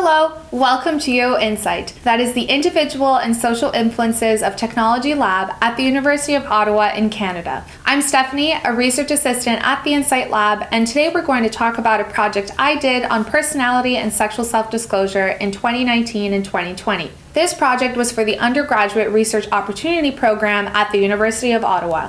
Hello, welcome to INSITE. That is the Individual and Social Influences of Technology Lab at the University of Ottawa in Canada. I'm Stephanie, a research assistant at the INSITE Lab, and today we're going to talk about a project I did on personality and sexual self-disclosure in 2019 and 2020. This project was for the Undergraduate Research Opportunity Program at the University of Ottawa.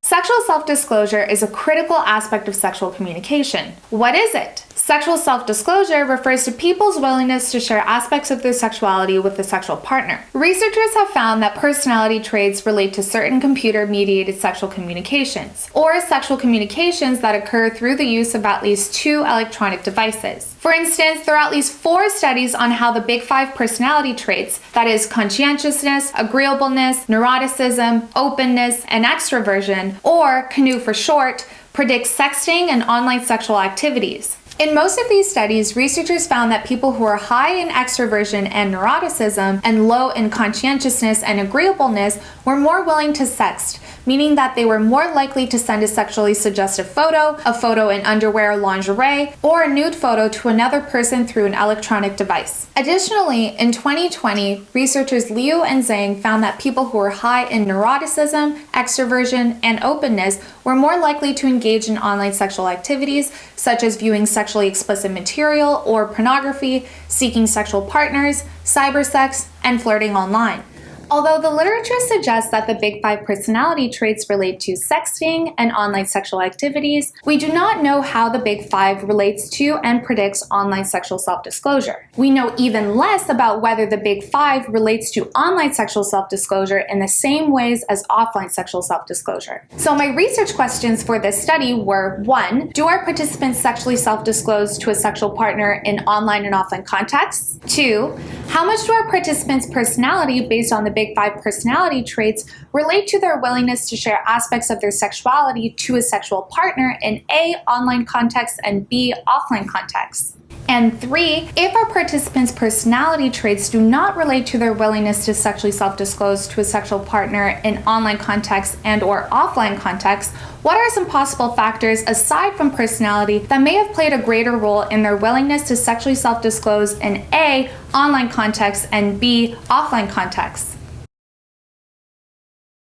Sexual self-disclosure is a critical aspect of sexual communication. What is it? Sexual self-disclosure refers to people's willingness to share aspects of their sexuality with a sexual partner. Researchers have found that personality traits relate to certain computer-mediated sexual communications, or sexual communications that occur through the use of at least 2 electronic devices. For instance, there are at least 4 studies on how the Big 5 personality traits, that is conscientiousness, agreeableness, neuroticism, openness, and extroversion, or CANOE for short, predict sexting and online sexual activities. In most of these studies, researchers found that people who are high in extroversion and neuroticism and low in conscientiousness and agreeableness were more willing to sext, meaning that they were more likely to send a sexually suggestive photo, a photo in underwear or lingerie, or a nude photo to another person through an electronic device. Additionally, in 2020, researchers Liu and Zhang found that people who were high in neuroticism, extroversion, and openness were more likely to engage in online sexual activities, such as viewing sexually explicit material or pornography, seeking sexual partners, cybersex, and flirting online. Although the literature suggests that the Big 5 personality traits relate to sexting and online sexual activities, we do not know how the Big 5 relates to and predicts online sexual self-disclosure. We know even less about whether the Big 5 relates to online sexual self-disclosure in the same ways as offline sexual self-disclosure. So my research questions for this study were: 1. Do our participants sexually self-disclose to a sexual partner in online and offline contexts? 2. How much do our participants' personality based on the Big 5 personality traits relate to their willingness to share aspects of their sexuality to a sexual partner in A, online contexts, and B, offline contexts? And 3, if our participants' personality traits do not relate to their willingness to sexually self-disclose to a sexual partner in online contexts and or offline contexts, what are some possible factors aside from personality that may have played a greater role in their willingness to sexually self-disclose in A, online contexts, and B, offline contexts?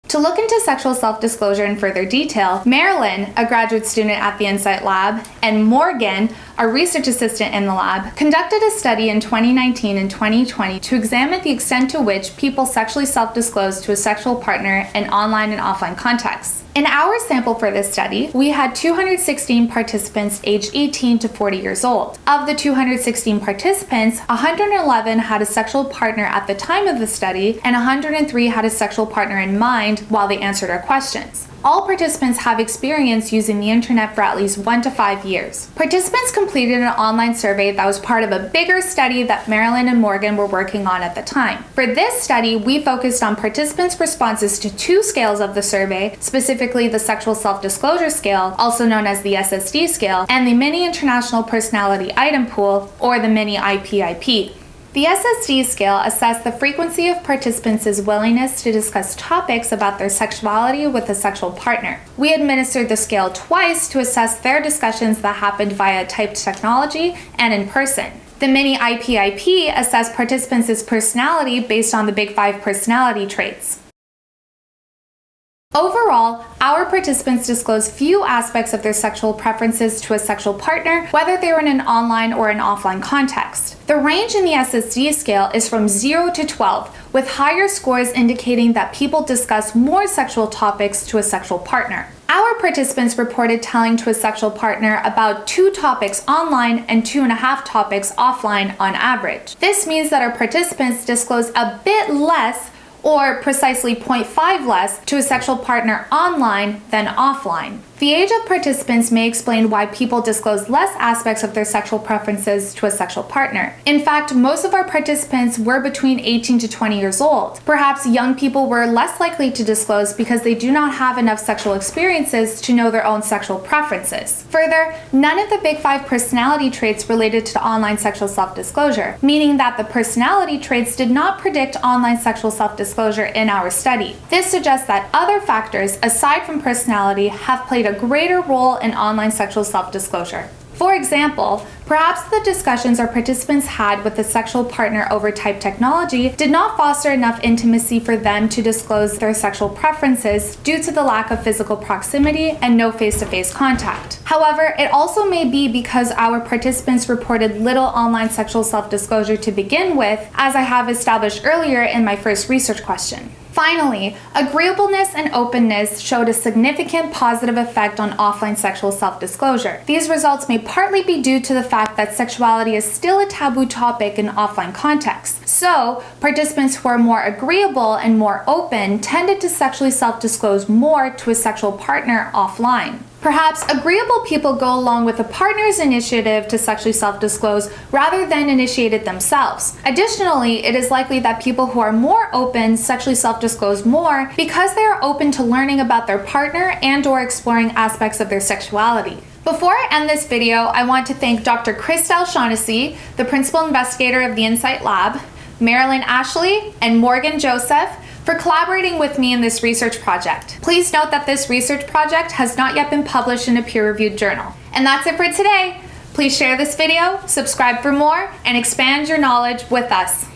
To look into sexual self-disclosure in further detail, Marilyn, a graduate student at the INSITE Lab, and Morgan, a research assistant in the lab, conducted a study in 2019 and 2020 to examine the extent to which people sexually self-disclose to a sexual partner in online and offline contexts. In our sample for this study, we had 216 participants aged 18 to 40 years old. Of the 216 participants, 111 had a sexual partner at the time of the study, and 103 had a sexual partner in mind while they answered our questions. All participants have experience using the internet for at least 1 to 5 years. Participants completed an online survey that was part of a bigger study that Marilyn and Morgan were working on at the time. For this study, we focused on participants' responses to 2 scales of the survey, specifically the Sexual Self-Disclosure Scale, also known as the SSD scale, and the Mini International Personality Item Pool, or the Mini IPIP. The SSD scale assessed the frequency of participants' willingness to discuss topics about their sexuality with a sexual partner. We administered the scale twice to assess their discussions that happened via typed technology and in person. The Mini IPIP assessed participants' personality based on the Big 5 personality traits. Overall, our participants disclosed few aspects of their sexual preferences to a sexual partner, whether they were in an online or an offline context. The range in the SSD scale is from 0 to 12, with higher scores indicating that people discuss more sexual topics to a sexual partner. Our participants reported telling to a sexual partner about 2 topics online and 2.5 topics offline on average. This means that our participants disclose a bit less, or precisely 0.5 less, to a sexual partner online than offline. The age of participants may explain why people disclose less aspects of their sexual preferences to a sexual partner. In fact, most of our participants were between 18 to 20 years old. Perhaps young people were less likely to disclose because they do not have enough sexual experiences to know their own sexual preferences. Further, none of the Big 5 personality traits related to online sexual self-disclosure, meaning that the personality traits did not predict online sexual self-disclosure in our study. This suggests that other factors aside from personality have played a greater role in online sexual self-disclosure. For example, Perhaps the discussions our participants had with the sexual partner over type technology did not foster enough intimacy for them to disclose their sexual preferences due to the lack of physical proximity and no face-to-face contact. However, it also may be because our participants reported little online sexual self-disclosure to begin with, as I have established earlier in my first research question. Finally, agreeableness and openness showed a significant positive effect on offline sexual self-disclosure. These results may partly be due to the fact that sexuality is still a taboo topic in offline contexts. So, participants who are more agreeable and more open tended to sexually self-disclose more to a sexual partner offline. Perhaps agreeable people go along with a partner's initiative to sexually self-disclose rather than initiate it themselves. Additionally, it is likely that people who are more open sexually self-disclose more because they are open to learning about their partner and/or exploring aspects of their sexuality. Before I end this video, I want to thank Dr. Christelle Shaughnessy, the principal investigator of the INSITE Lab, Marilyn Ashley, and Morgan Joseph for collaborating with me in this research project. Please note that this research project has not yet been published in a peer-reviewed journal. And that's it for today. Please share this video, subscribe for more, and expand your knowledge with us.